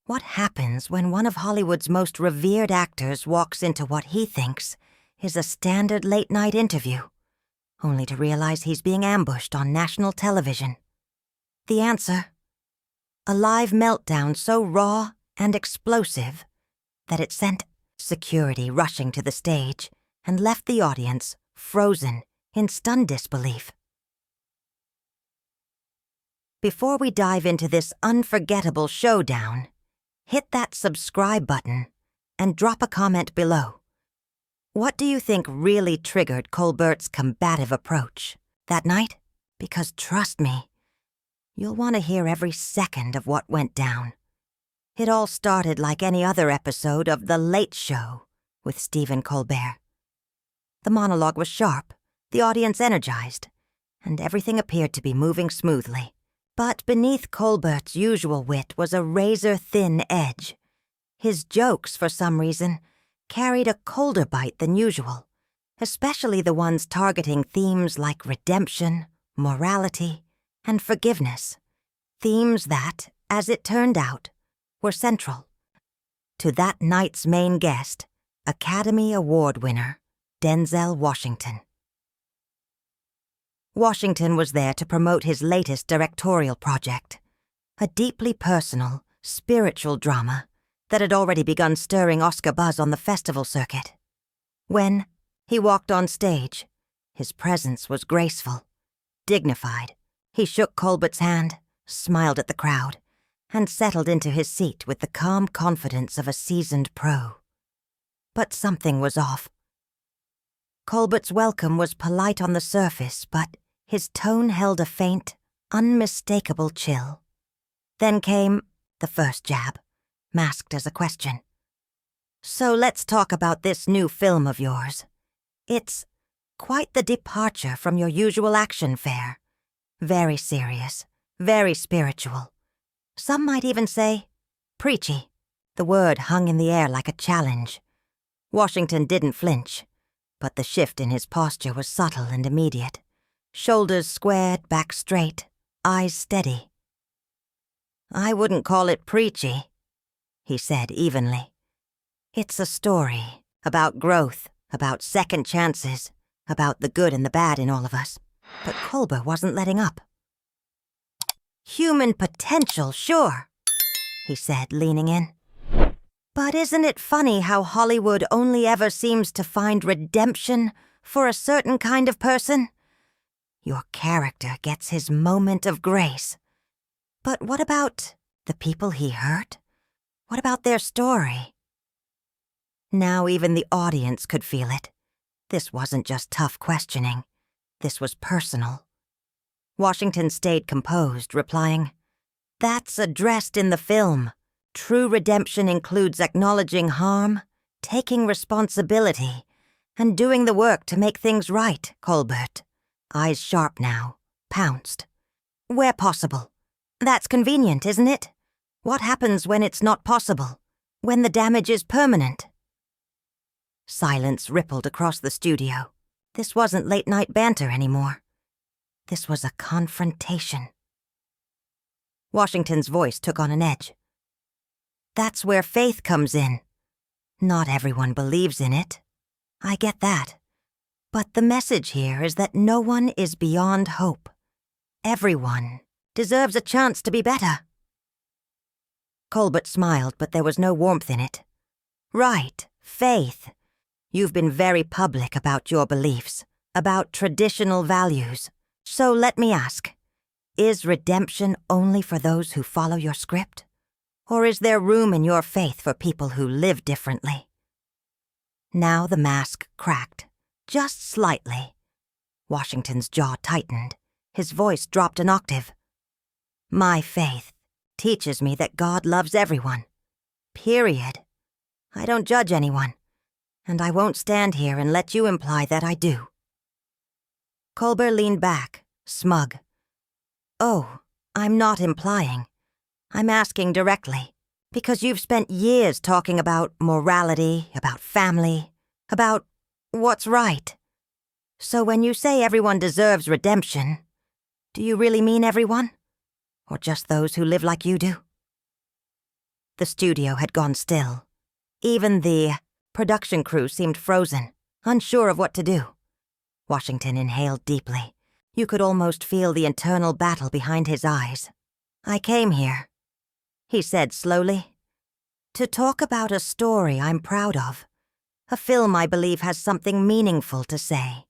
What happens when one of Hollywood's most revered actors walks into what he thinks is a standard late-night interview, only to realize he's being ambushed on national television? The answer: a live meltdown so raw and explosive that it sent security rushing to the stage and left the audience frozen in stunned disbelief. Before we dive into this unforgettable showdown, hit that subscribe button and drop a comment below. What do you think really triggered Colbert's combative approach that night? Because trust me, you'll want to hear every second of what went down. It all started like any other episode of The Late Show with Stephen Colbert. The monologue was sharp, the audience energized, and everything appeared to be moving smoothly. But beneath Colbert's usual wit was a razor-thin edge. His jokes, for some reason, carried a colder bite than usual, especially the ones targeting themes like redemption, morality, and forgiveness. Themes that, as it turned out, were central to that night's main guest, Academy Award winner Denzel Washington. Washington was there to promote his latest directorial project, a deeply personal, spiritual drama that had already begun stirring Oscar buzz on the festival circuit. When he walked on stage, his presence was graceful, dignified. He shook Colbert's hand, smiled at the crowd, and settled into his seat with the calm confidence of a seasoned pro. But something was off. Colbert's welcome was polite on the surface, but his tone held a faint, unmistakable chill. Then came the first jab, masked as a question. "So let's talk about this new film of yours. It's quite the departure from your usual action fare. Very serious, very spiritual. Some might even say preachy." The word hung in the air like a challenge. Washington didn't flinch, but the shift in his posture was subtle and immediate. Shoulders squared, back straight, eyes steady. "I wouldn't call it preachy," he said evenly. "It's a story about growth, about second chances, about the good and the bad in all of us." But Colbert wasn't letting up. "Human potential, sure," he said, leaning in. "But isn't it funny how Hollywood only ever seems to find redemption for a certain kind of person? Your character gets his moment of grace. But what about the people he hurt? What about their story?" Now even the audience could feel it. This wasn't just tough questioning. This was personal. Washington stayed composed, replying, "That's addressed in the film. True redemption includes acknowledging harm, taking responsibility, and doing the work to make things right, Colbert." Eyes sharp now, pounced. "Where possible. That's convenient, isn't it? What happens when it's not possible? When the damage is permanent?" Silence rippled across the studio. This wasn't late-night banter anymore. This was a confrontation. Washington's voice took on an edge. "That's where faith comes in. Not everyone believes in it. I get that. But the message here is that no one is beyond hope. Everyone deserves a chance to be better." Colbert smiled, but there was no warmth in it. "Right, faith. You've been very public about your beliefs, about traditional values. So let me ask, is redemption only for those who follow your script? Or is there room in your faith for people who live differently?" Now the mask cracked, just slightly. Washington's jaw tightened. His voice dropped an octave. "My faith teaches me that God loves everyone. Period. I don't judge anyone, and I won't stand here and let you imply that I do." Colbert leaned back, smug. "Oh, I'm not implying. I'm asking directly, because you've spent years talking about morality, about family, about what's right. So when you say everyone deserves redemption, do you really mean everyone? Or just those who live like you do?" The studio had gone still. Even the production crew seemed frozen, unsure of what to do. Washington inhaled deeply. You could almost feel the internal battle behind his eyes. "I came here," he said slowly, "to talk about a story I'm proud of. A film I believe has something meaningful to say.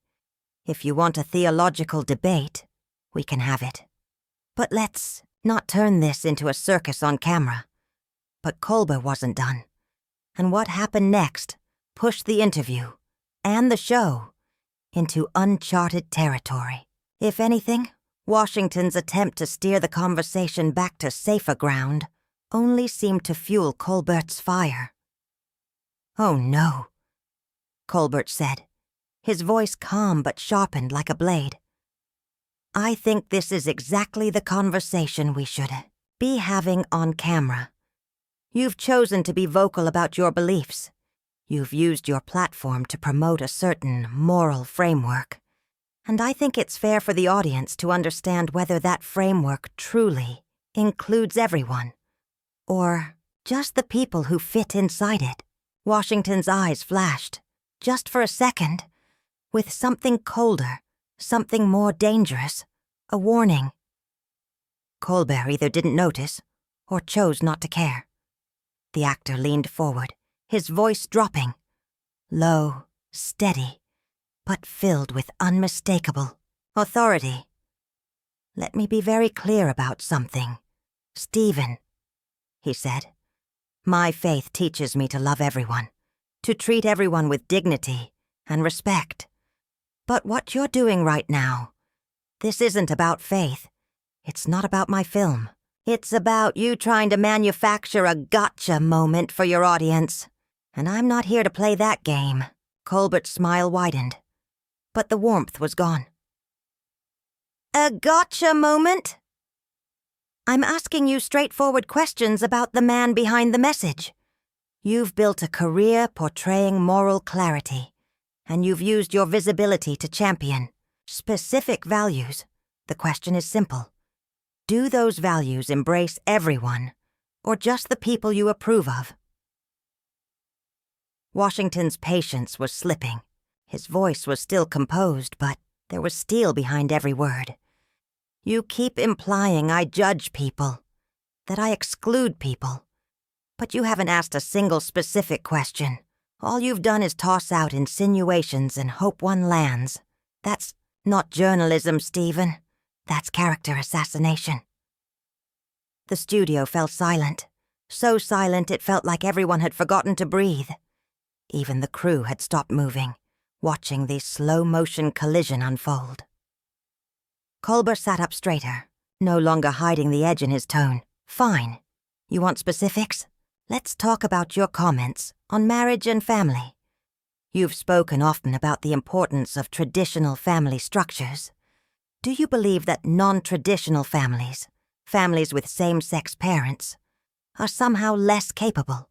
If you want a theological debate, we can have it. But let's not turn this into a circus on camera." But Colbert wasn't done. And what happened next pushed the interview, and the show, into uncharted territory. If anything, Washington's attempt to steer the conversation back to safer ground only seemed to fuel Colbert's fire. "Oh no," Colbert said, his voice calm but sharpened like a blade. "I think this is exactly the conversation we should be having on camera. You've chosen to be vocal about your beliefs. You've used your platform to promote a certain moral framework. And I think it's fair for the audience to understand whether that framework truly includes everyone, or just the people who fit inside it." Washington's eyes flashed, just for a second, with something colder, something more dangerous, a warning. Colbert either didn't notice or chose not to care. The actor leaned forward, his voice dropping, low, steady, but filled with unmistakable authority. "Let me be very clear about something, Stephen," he said. "My faith teaches me to love everyone, to treat everyone with dignity and respect. But what you're doing right now, this isn't about faith. It's not about my film. It's about you trying to manufacture a gotcha moment for your audience. And I'm not here to play that game." Colbert's smile widened, but the warmth was gone. "A gotcha moment?" "I'm asking you straightforward questions about the man behind the message. You've built a career portraying moral clarity, and you've used your visibility to champion specific values. The question is simple. Do those values embrace everyone, or just the people you approve of?" Washington's patience was slipping. His voice was still composed, but there was steel behind every word. "You keep implying I judge people, that I exclude people. But you haven't asked a single specific question. All you've done is toss out insinuations and hope one lands. That's not journalism, Stephen. That's character assassination." The studio fell silent, so silent it felt like everyone had forgotten to breathe. Even the crew had stopped moving, watching the slow-motion collision unfold. Colbert sat up straighter, no longer hiding the edge in his tone. "Fine. You want specifics? Let's talk about your comments on marriage and family. You've spoken often about the importance of traditional family structures. Do you believe that non-traditional families, families with same-sex parents, are somehow less capable?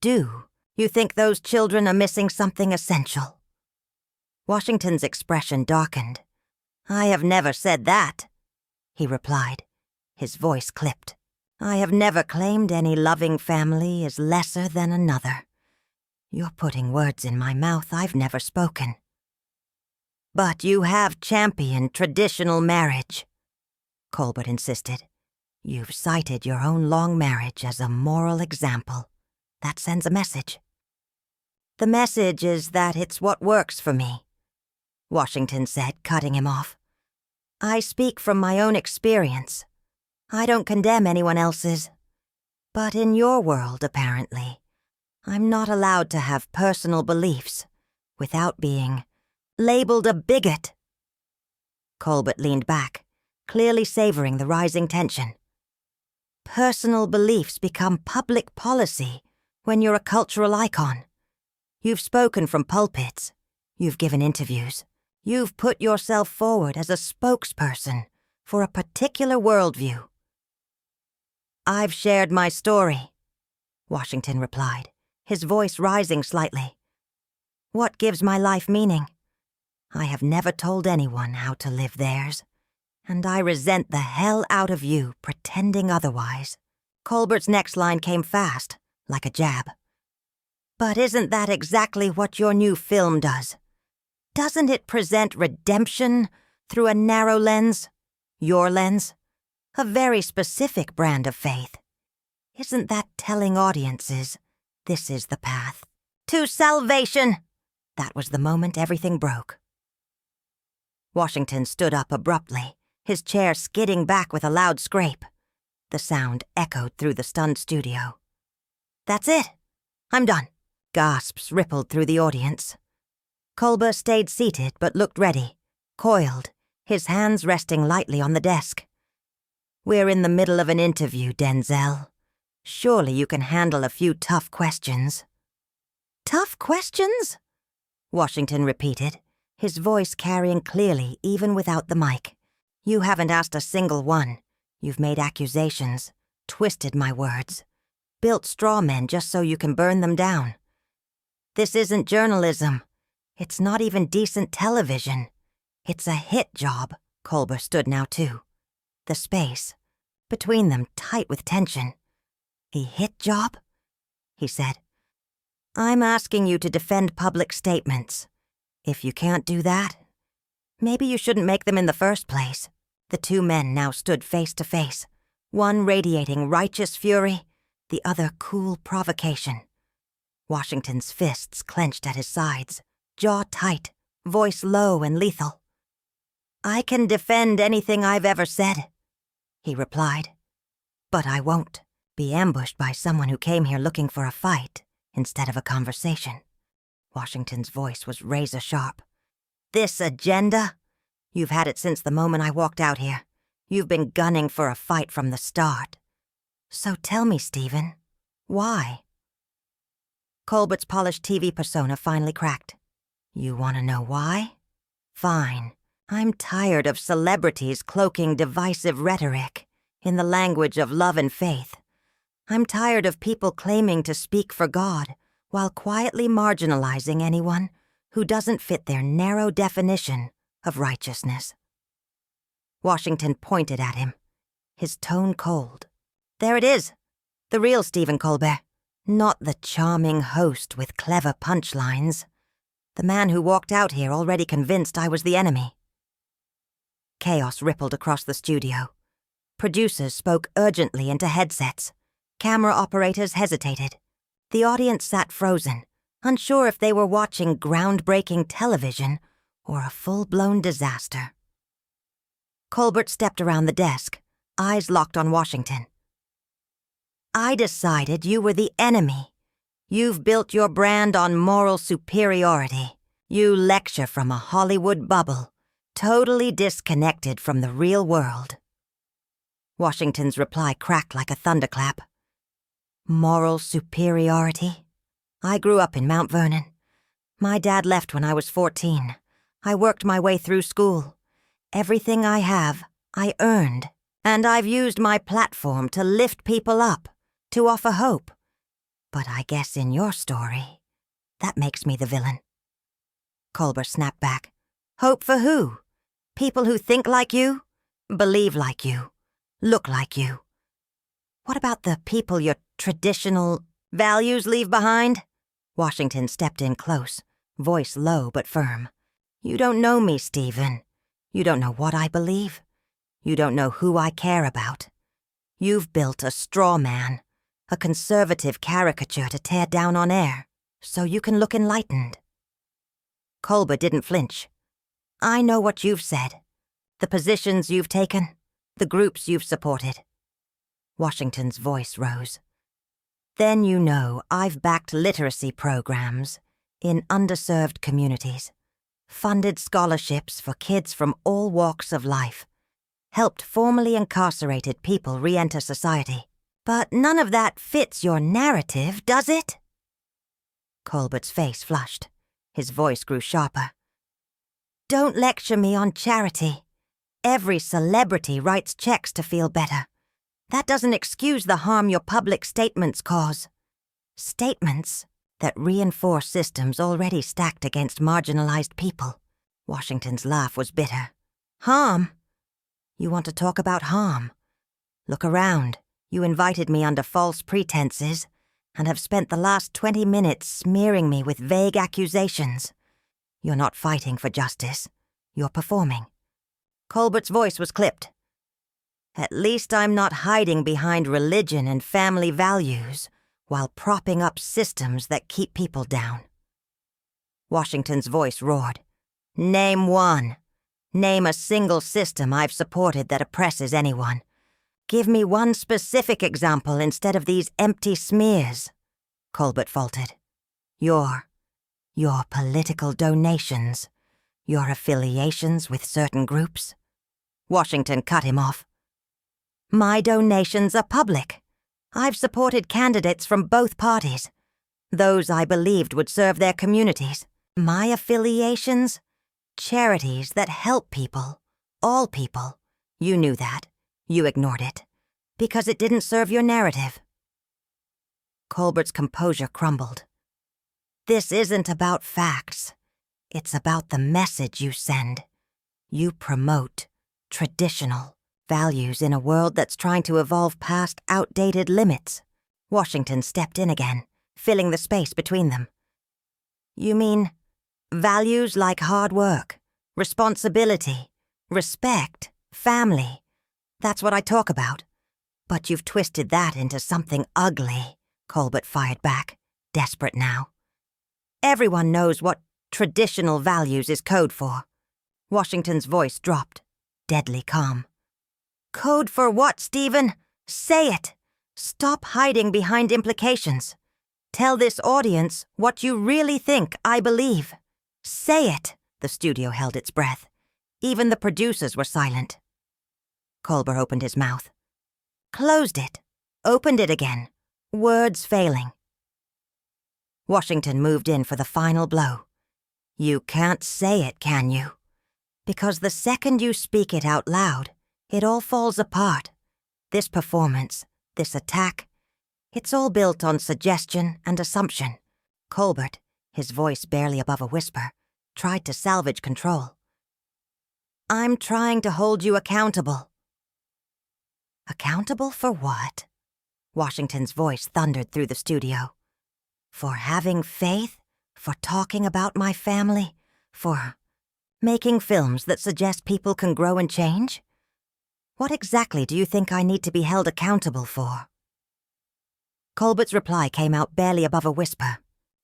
Do you think those children are missing something essential?" Washington's expression darkened. "I have never said that," he replied, his voice clipped. "I have never claimed any loving family is lesser than another. You're putting words in my mouth I've never spoken." "But you have championed traditional marriage," Colbert insisted. "You've cited your own long marriage as a moral example. That sends a message." "The message is that it's what works for me," Washington said, cutting him off. "I speak from my own experience. I don't condemn anyone else's. But in your world, apparently, I'm not allowed to have personal beliefs without being labeled a bigot." Colbert leaned back, clearly savoring the rising tension. "Personal beliefs become public policy when you're a cultural icon. You've spoken from pulpits. You've given interviews. You've put yourself forward as a spokesperson for a particular worldview." "I've shared my story," Washington replied, his voice rising slightly. "What gives my life meaning? I have never told anyone how to live theirs, and I resent the hell out of you pretending otherwise." Colbert's next line came fast, like a jab. But isn't that exactly what your new film does? Doesn't it present redemption through a narrow lens? Your lens? A very specific brand of faith. Isn't that telling audiences this is the path to salvation? That was the moment everything broke. Washington stood up abruptly, his chair skidding back with a loud scrape. The sound echoed through the stunned studio. That's it. I'm done. Gasps rippled through the audience. Colbert stayed seated but looked ready, coiled, his hands resting lightly on the desk. We're in the middle of an interview, Denzel. Surely you can handle a few tough questions. Tough questions? Washington repeated, his voice carrying clearly even without the mic. You haven't asked a single one. You've made accusations, twisted my words, built straw men just so you can burn them down. This isn't journalism. It's not even decent television. It's a hit job. Colbert stood now too. The space between them tight with tension. A hit job? He said. I'm asking you to defend public statements. If you can't do that, maybe you shouldn't make them in the first place. The two men now stood face to face, one radiating righteous fury, the other cool provocation. Washington's fists clenched at his sides, jaw tight, voice low and lethal. I can defend anything I've ever said, he replied. But I won't be ambushed by someone who came here looking for a fight instead of a conversation. Washington's voice was razor sharp. This agenda? You've had it since the moment I walked out here. You've been gunning for a fight from the start. So tell me, Stephen, why? Colbert's polished TV persona finally cracked. You want to know why? Fine. I'm tired of celebrities cloaking divisive rhetoric in the language of love and faith. I'm tired of people claiming to speak for God while quietly marginalizing anyone who doesn't fit their narrow definition of righteousness. Washington pointed at him, his tone cold. There it is, the real Stephen Colbert, not the charming host with clever punchlines. The man who walked out here already convinced I was the enemy. Chaos rippled across the studio. Producers spoke urgently into headsets. Camera operators hesitated. The audience sat frozen, unsure if they were watching groundbreaking television or a full-blown disaster. Colbert stepped around the desk, eyes locked on Washington. I decided you were the enemy. You've built your brand on moral superiority. You lecture from a Hollywood bubble, totally disconnected from the real world. Washington's reply cracked like a thunderclap. Moral superiority? I grew up in Mount Vernon. My dad left when I was 14. I worked my way through school. Everything I have, I earned. And I've used my platform to lift people up, to offer hope. But I guess in your story, that makes me the villain. Colbert snapped back. Hope for who? People who think like you? Believe like you? Look like you? What about the people your traditional values leave behind? Washington stepped in close, voice low but firm. You don't know me, Stephen. You don't know what I believe. You don't know who I care about. You've built a straw man, a conservative caricature to tear down on air, so you can look enlightened. Colbert didn't flinch. I know what you've said, the positions you've taken, the groups you've supported. Washington's voice rose. Then you know I've backed literacy programs in underserved communities, funded scholarships for kids from all walks of life, helped formerly incarcerated people re-enter society. But none of that fits your narrative, does it? Colbert's face flushed. His voice grew sharper. Don't lecture me on charity. Every celebrity writes checks to feel better. That doesn't excuse the harm your public statements cause. Statements that reinforce systems already stacked against marginalized people. Washington's laugh was bitter. Harm? You want to talk about harm? Look around. You invited me under false pretenses and have spent the last 20 minutes smearing me with vague accusations. You're not fighting for justice. You're performing. Colbert's voice was clipped. At least I'm not hiding behind religion and family values while propping up systems that keep people down. Washington's voice roared. Name one. Name a single system I've supported that oppresses anyone. Give me one specific example instead of these empty smears, Colbert faltered. Your political donations, your affiliations with certain groups. Washington cut him off. My donations are public. I've supported candidates from both parties, those I believed would serve their communities. My affiliations? Charities that help people, all people. You knew that. You ignored it, because it didn't serve your narrative. Colbert's composure crumbled. This isn't about facts. It's about the message you send. You promote traditional values in a world that's trying to evolve past outdated limits. Washington stepped in again, filling the space between them. You mean values like hard work, responsibility, respect, family. That's what I talk about. But you've twisted that into something ugly, Colbert fired back, desperate now. Everyone knows what traditional values is code for. Washington's voice dropped, deadly calm. Code for what, Stephen? Say it. Stop hiding behind implications. Tell this audience what you really think I believe. Say it. The studio held its breath. Even the producers were silent. Colbert opened his mouth. Closed it. Opened it again. Words failing. Washington moved in for the final blow. You can't say it, can you? Because the second you speak it out loud, it all falls apart. This performance, this attack, it's all built on suggestion and assumption. Colbert, his voice barely above a whisper, tried to salvage control. I'm trying to hold you accountable. Accountable for what? Washington's voice thundered through the studio. For having faith? For talking about my family? For making films that suggest people can grow and change? What exactly do you think I need to be held accountable for? Colbert's reply came out barely above a whisper.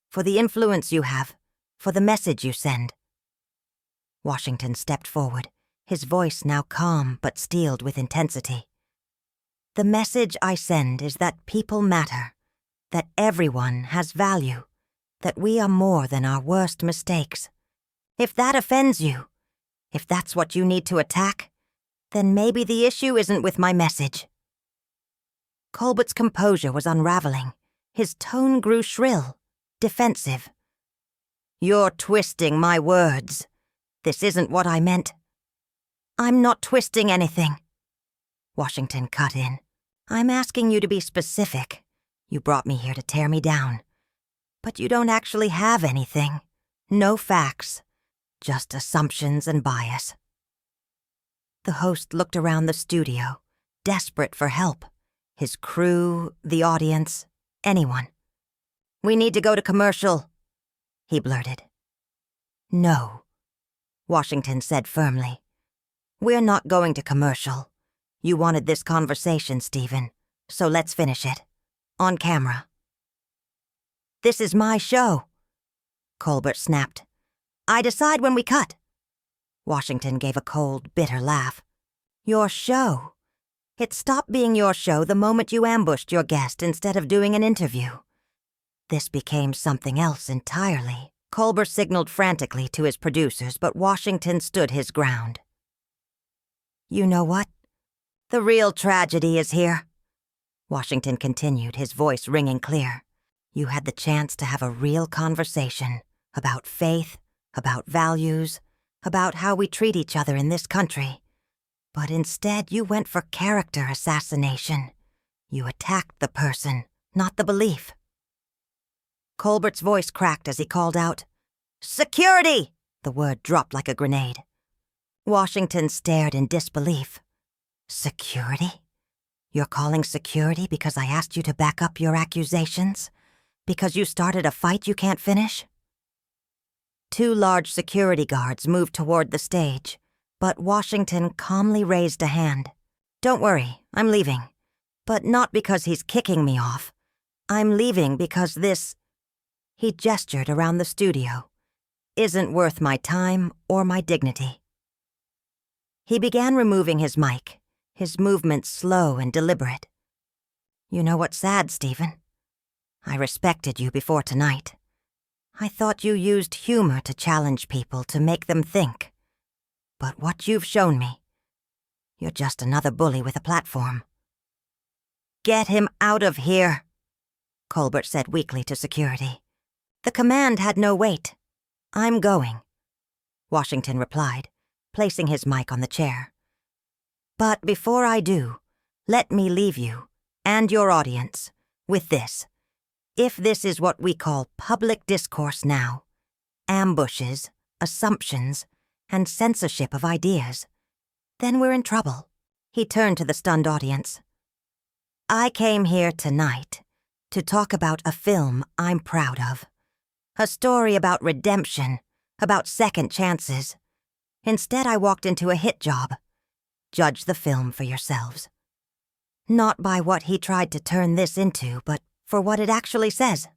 For the influence you have, for the message you send. Washington stepped forward, his voice now calm but steeled with intensity. The message I send is that people matter, that everyone has value, that we are more than our worst mistakes. If that offends you, if that's what you need to attack, then maybe the issue isn't with my message. Colbert's composure was unraveling. His tone grew shrill, defensive. You're twisting my words. This isn't what I meant. I'm not twisting anything. Washington cut in. I'm asking you to be specific. You brought me here to tear me down. But you don't actually have anything. No facts. Just assumptions and bias. The host looked around the studio, desperate for help. His crew, the audience, anyone. We need to go to commercial, he blurted. No, Washington said firmly. We're not going to commercial. You wanted this conversation, Stephen, so let's finish it. On camera. This is my show, Colbert snapped. I decide when we cut. Washington gave a cold, bitter laugh. Your show. It stopped being your show the moment you ambushed your guest instead of doing an interview. This became something else entirely. Colbert signaled frantically to his producers, but Washington stood his ground. You know what? The real tragedy is here. Washington continued, his voice ringing clear. You had the chance to have a real conversation about faith, about values, about how we treat each other in this country. But instead, you went for character assassination. You attacked the person, not the belief. Colbert's voice cracked as he called out, Security! The word dropped like a grenade. Washington stared in disbelief. Security? You're calling security because I asked you to back up your accusations? Because you started a fight you can't finish? 2 large security guards moved toward the stage, but Washington calmly raised a hand. Don't worry, I'm leaving. But not because he's kicking me off. I'm leaving because this, he gestured around the studio, isn't worth my time or my dignity. He began removing his mic, his movements slow and deliberate. You know what's sad, Stephen? I respected you before tonight. I thought you used humor to challenge people, to make them think. But what you've shown me, you're just another bully with a platform. Get him out of here, Colbert said weakly to security. The command had no weight. I'm going, Washington replied, placing his mic on the chair. But before I do, let me leave you, and your audience, with this. If this is what we call public discourse now, ambushes, assumptions, and censorship of ideas, then we're in trouble. He turned to the stunned audience. I came here tonight to talk about a film I'm proud of. A story about redemption, about second chances. Instead, I walked into a hit job. Judge the film for yourselves. Not by what he tried to turn this into, but for what it actually says.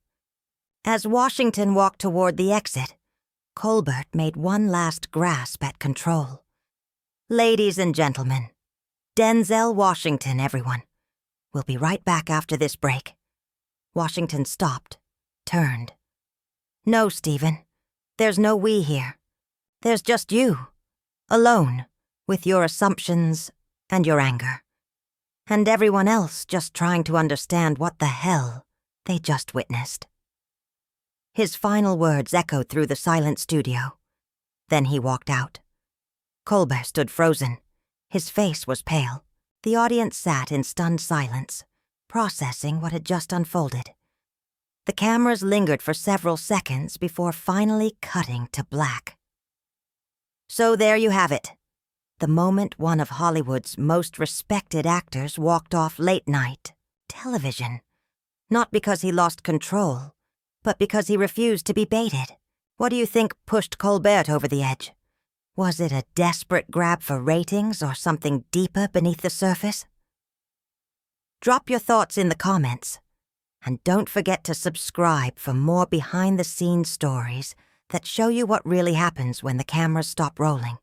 As Washington walked toward the exit, Colbert made one last grasp at control. Ladies and gentlemen, Denzel Washington, everyone. We'll be right back after this break. Washington stopped, turned. No, Stephen. There's no we here. There's just you, alone, with your assumptions and your anger. And everyone else just trying to understand what the hell they just witnessed. His final words echoed through the silent studio. Then he walked out. Colbert stood frozen. His face was pale. The audience sat in stunned silence, processing what had just unfolded. The cameras lingered for several seconds before finally cutting to black. So there you have it. The moment one of Hollywood's most respected actors walked off late-night television. Not because he lost control, but because he refused to be baited. What do you think pushed Colbert over the edge? Was it a desperate grab for ratings or something deeper beneath the surface? Drop your thoughts in the comments. And don't forget to subscribe for more behind-the-scenes stories that show you what really happens when the cameras stop rolling.